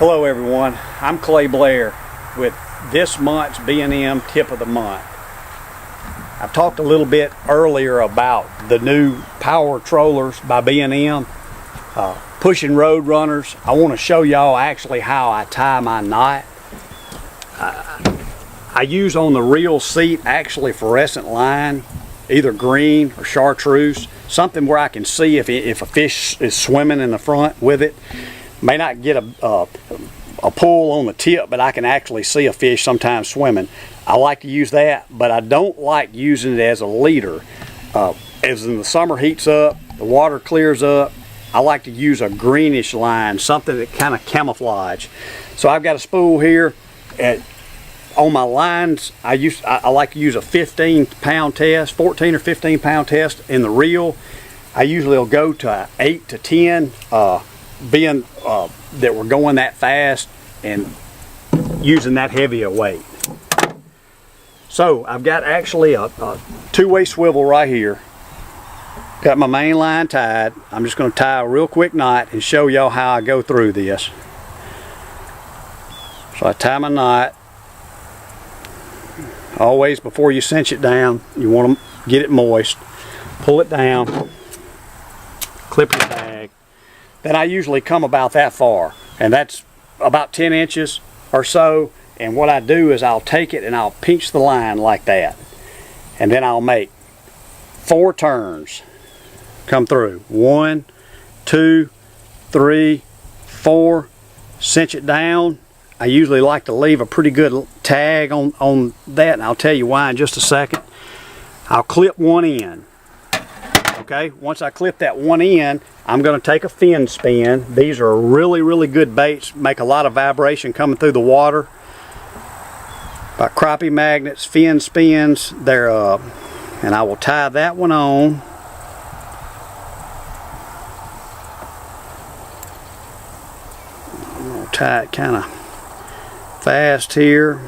Hello everyone, I'm Blair with this month's BnM tip of the month. I've talked a little bit earlier about the new power trollers by BnM, pushing road runners. I want to show y'all actually how I tie my knot. I use on the reel seat actually fluorescent line, either green or chartreuse, something where I can see if a fish is swimming in the front with it. May not get a pull on the tip, but I can actually see a fish sometimes swimming. I like to use that, but I don't like using it as a leader. As in the summer heats up, the water clears up, I like to use a greenish line, something that kind of camouflage. So I've got a spool here. On my lines, I like to use a 15-pound test, 14 or 15-pound test in the reel. I usually will go to 8 to 10. Being that we're going that fast and using that heavy a weight. So I've got actually a two-way swivel right here. Got my main line tied. I'm just going to tie a real quick knot and show y'all how I go through this. So I tie my knot. Always before you cinch it down, you want to get it moist. Pull it down. Clip your tag. Then I usually come about that far, and that's about 10 inches or so. And what I do is I'll take it and I'll pinch the line like that, and then I'll make 4 turns come through. 1, 2, 3, 4. Cinch it down. I usually like to leave a pretty good tag on that, and I'll tell you why in just a second. I'll clip one end. Okay, once I clip that one end, I'm going to take a fin spin. These are really good baits, make a lot of vibration coming through the water. By crappie magnets, fin spins, they're and I will tie that one on. I'm going to tie it kind of fast here.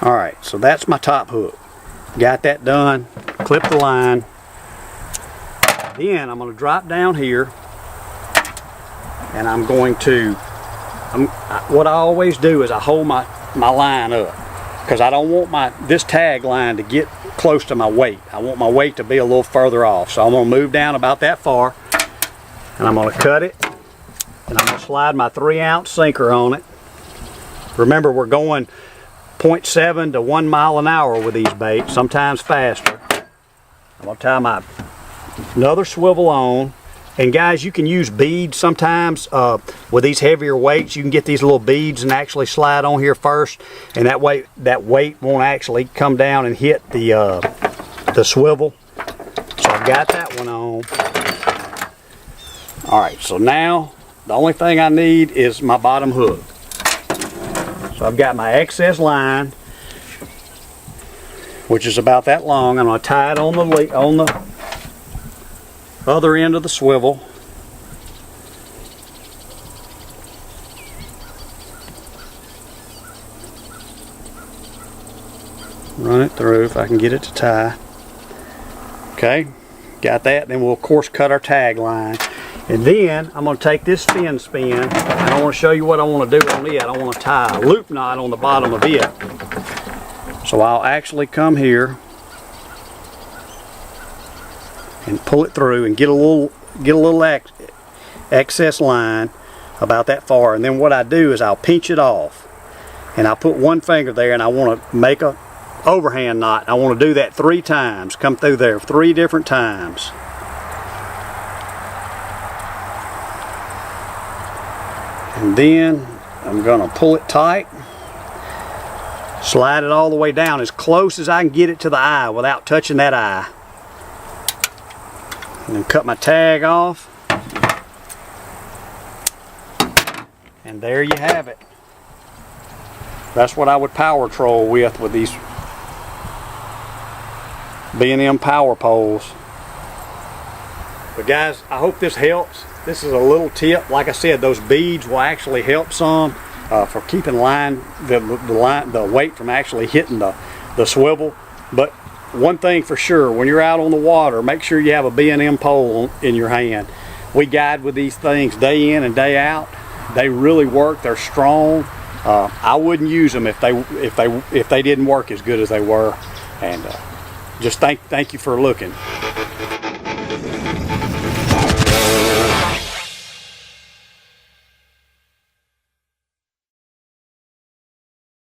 Alright, so that's my top hook. Got that done, clip the line. Then I'm going to drop down here, and I'm going to, what I always do is I hold my line up, because I don't want this tag line to get close to my weight. I want my weight to be a little further off. So I'm going to move down about that far, and I'm going to cut it, and I'm going to slide my 3-ounce sinker on it. Remember, we're going 0.7 to 1 mile an hour with these baits, sometimes faster. I'm going to tie another swivel on, and guys, you can use beads sometimes with these heavier weights. You can get these little beads and actually slide on here first, and that weight won't actually come down and hit the swivel. So I've got that one on. Alright, so now the only thing I need is my bottom hook. So I've got my excess line, which is about that long. I'm going to tie it on the other end of the swivel. Run it through if I can get it to tie. Okay, got that. Then we'll of course cut our tag line. And then I'm going to take this fin spin, and I want to show you what I want to do on it. I want to tie a loop knot on the bottom of it. So I'll actually come here and pull it through and get a little excess line about that far. And then what I do is I'll pinch it off, and I'll put one finger there, and I want to make a overhand knot. I want to do that 3 times. Come through there 3 different times. And then I'm going to pull it tight, slide it all the way down as close as I can get it to the eye without touching that eye. And then cut my tag off. And there you have it. That's what I would power troll with these BnM power poles. But guys, I hope this helps. This is a little tip. Like I said, those beads will actually help some for keeping the weight from actually hitting the swivel. But one thing for sure, when you're out on the water, make sure you have a BnM pole in your hand. We guide with these things day in and day out. They really work. They're strong. I wouldn't use them if they didn't work as good as they were. And just thank you for looking.